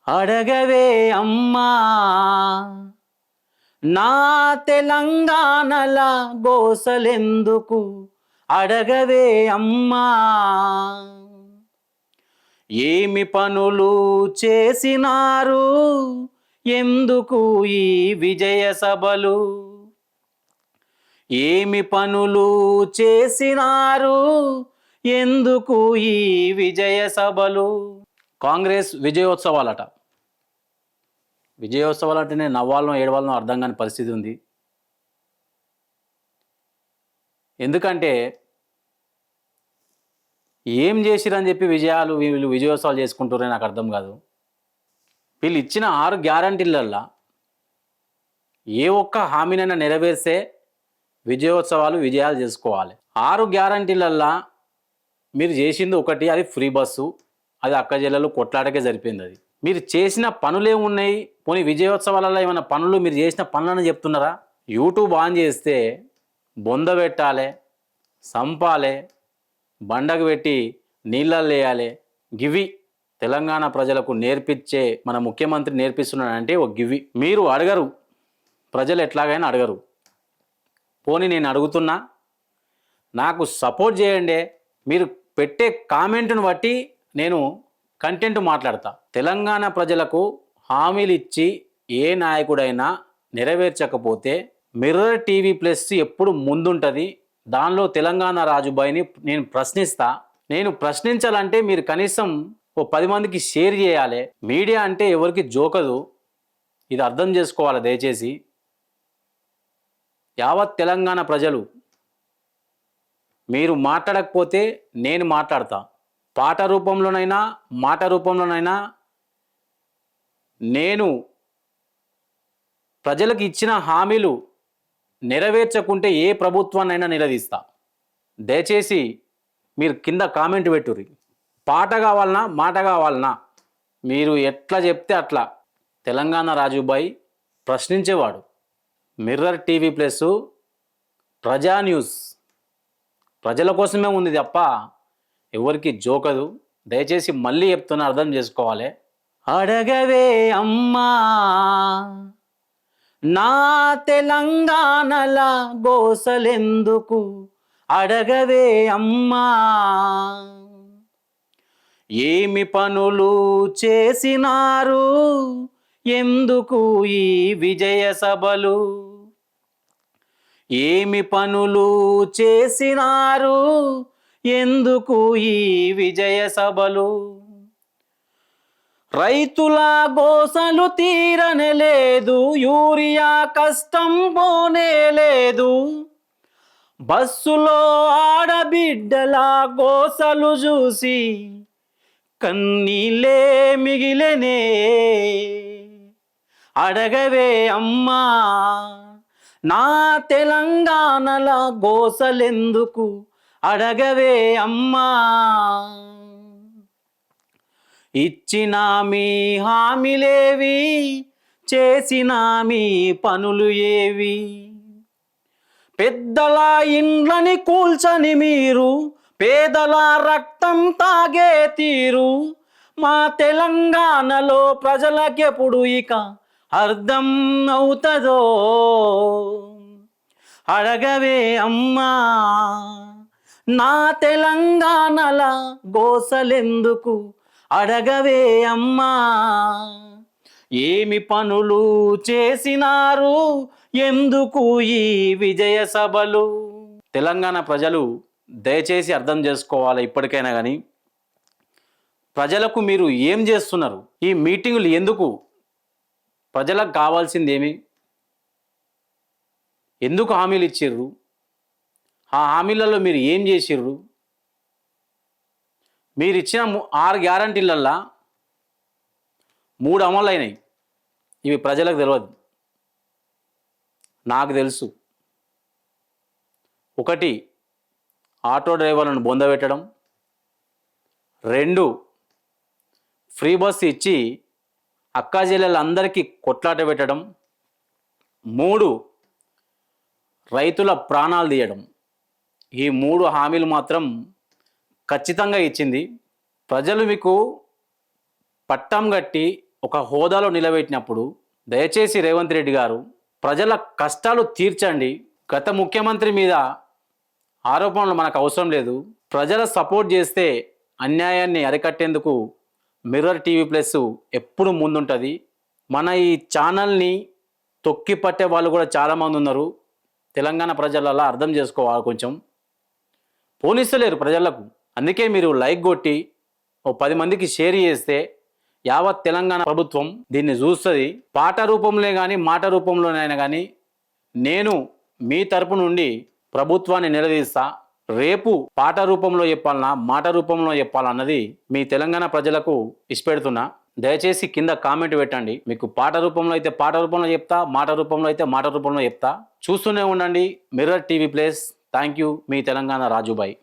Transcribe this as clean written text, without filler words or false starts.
అడగవే అమ్మా నా తెలంగాణల గోసలెందుకు అడగవే అమ్మా ఏమి పనులు చేసినారు ఎందుకు ఈ విజయ సభలు ఏమి పనులు చేసినారు ఎందుకు ఈ విజయ సభలు కాంగ్రెస్ విజయోత్సవాలట విజయోత్సవాలు అంటేనే నవ్వాలనో ఏడవాలనో అర్థం కాని పరిస్థితి ఉంది. ఎందుకంటే ఏం చేసిరని చెప్పి వీళ్ళు విజయోత్సవాలు చేసుకుంటారని నాకు అర్థం కాదు. వీళ్ళు ఇచ్చిన 6 గ్యారంటీలల్లో ఏ ఒక్క హామీనైనా నెరవేర్చే విజయాలు చేసుకోవాలి. 6 గ్యారంటీలల్లో మీరు చేసింది ఒకటి, అది ఫ్రీ బస్సు. అది అక్క జిల్లాలో కొట్లాటకే సరిపోయింది. అది మీరు చేసిన పనులే ఉన్నాయి. పోనీ విజయోత్సవాలలో ఏమైనా పనులు మీరు చేసిన పనులను చెప్తున్నారా? యూట్యూబ్ ఆన్ చేస్తే బొంద పెట్టాలి, సంపాలే, బండకు పెట్టి నీళ్ళల్లో వేయాలి. గివి తెలంగాణ ప్రజలకు నేర్పించే మన ముఖ్యమంత్రి నేర్పిస్తున్నాడంటే ఒక గివి. మీరు అడగరు, ప్రజలు ఎట్లాగైనా అడగరు. పోనీ నేను అడుగుతున్నా, నాకు సపోర్ట్ చేయండి. మీరు పెట్టే కామెంట్ను బట్టి నేను కంటెంట్ మాట్లాడతా. తెలంగాణ ప్రజలకు హామీలు ఇచ్చి ఏ నాయకుడైనా నెరవేర్చకపోతే మిర్రర్ టీవీ ప్లస్ ఎప్పుడు ముందుంటుంది. దానిలో తెలంగాణ రాజుబాయిని నేను ప్రశ్నిస్తా. నేను ప్రశ్నించాలంటే మీరు కనీసం ఓ 10 మందికి షేర్ చేయాలి. మీడియా అంటే ఎవరికి జోకదు, ఇది అర్థం చేసుకోవాలి దయచేసి. యావత్ తెలంగాణ ప్రజలు మీరు మాట్లాడకపోతే నేను మాట్లాడతా. పాట రూపంలోనైనా మాట రూపంలోనైనా నేను ప్రజలకు ఇచ్చిన హామీలు నెరవేర్చకుంటే ఏ ప్రభుత్వాన్నైనా నిలదీస్తా. దయచేసి మీరు కింద కామెంట్ పెట్టుర్రి. పాట కావాలన్నా మాట కావాలన్నా మీరు ఎట్లా చెప్తే అట్లా. Telangana Raju Bhai ప్రశ్నించేవాడు. Mirror TV plus ప్రజా న్యూస్ ప్రజల కోసమే ఉంది తప్ప ఎవరికి జోకదు. దయచేసి మళ్ళీ చెప్తున్నా, అర్థం చేసుకోవాలి. అడగవే అమ్మా నా తెలంగాణల గోసలెందుకు అడగవే అమ్మా ఏమి పనులు చేసినారు ఎందుకు ఈ విజయ సభలు ఏమి పనులు చేసినారు ఎందుకు ఈ విజయ సభలు రైతుల గోసలు తీరనే లేదు, యూరియా కష్టం పోనే లేదు, బస్సులో ఆడబిడ్డల గోసలు చూసి కన్నీళ్ళే మిగిలనే. అడగవే అమ్మా నా తెలంగాణల గోసలెందుకు అడగవే అమ్మా ఇచ్చిన మీ హామీలేవి చేసిన మీ పనులు ఏవి పెద్దల ఇండ్లని కూల్చని మీరు పేదల రక్తం తాగే తీరు మా తెలంగాణలో ప్రజలకెప్పుడు ఇక అర్థం అవుతుందో. అడగవే అమ్మా నా తెలంగాణల గోసలెందుకు అడగవే అమ్మా ఏమి పనులు చేసినారు ఎందుకు ఈ విజయ సభలు. తెలంగాణ ప్రజలు దయచేసి అర్థం చేసుకోవాలి. ఇప్పటికైనా కానీ ప్రజలకు మీరు ఏం చేస్తున్నారు? ఈ మీటింగులు ఎందుకు? ప్రజలకు కావాల్సింది ఏమి? ఎందుకు హామీలు ఇచ్చిర్రు? ఆ హామీలలో మీరు ఏం చేసిర్రు? మీరు ఇచ్చిన 6 గ్యారంటీలల్లో 3 అమలైనాయి. ఇవి ప్రజలకు తెలియదు, నాకు తెలుసు. ఒకటి, ఆటో డ్రైవర్లను బొందబెట్టడం. 2, ఫ్రీ బస్ ఇచ్చి అక్కా చెల్లెలందరికీ కొట్లాట పెట్టడం. 3, రైతుల ప్రాణాలు తీయడం. ఈ 3 హామీలు మాత్రం ఖచ్చితంగా ఇచ్చింది. ప్రజలు మీకు పట్టం కట్టి ఒక హోదాలో నిలబెట్టినప్పుడు దయచేసి రేవంత్ రెడ్డి గారు ప్రజల కష్టాలు తీర్చండి. గత ముఖ్యమంత్రి మీద ఆరోపణలు మనకు అవసరం లేదు. ప్రజల సపోర్ట్ చేస్తే అన్యాయాన్ని అరికట్టేందుకు మిర్రర్ టీవీ ప్లస్ ఎప్పుడు ముందుంటుంది. మన ఈ ఛానల్ని తొక్కి పట్టే వాళ్ళు కూడా చాలామంది ఉన్నారు. తెలంగాణ ప్రజలలో అర్థం చేసుకోవాలి. కొంచెం పోనిస్తలేరు ప్రజలకు. అందుకే మీరు లైక్ కొట్టి ఓ 10 మందికి షేర్ చేస్తే యావత్ తెలంగాణ ప్రభుత్వం దీన్ని చూస్తుంది. పాట రూపంలో కానీ మాట రూపంలోనైనా కానీ నేను మీ తరపు నుండి ప్రభుత్వాన్ని నిలదీస్తా. రేపు పాట రూపంలో చెప్పాలన్నా మాట రూపంలో చెప్పాలన్నది మీ తెలంగాణ ప్రజలకు ఇష్టపెడుతున్నా. దయచేసి కింద కామెంట్ పెట్టండి. మీకు పాట రూపంలో అయితే పాట రూపంలో చెప్తా, మాట రూపంలో అయితే మాట రూపంలో చెప్తా. చూస్తూనే ఉండండి mirror TV plus. Thank you. Me Telangana Rajubhai.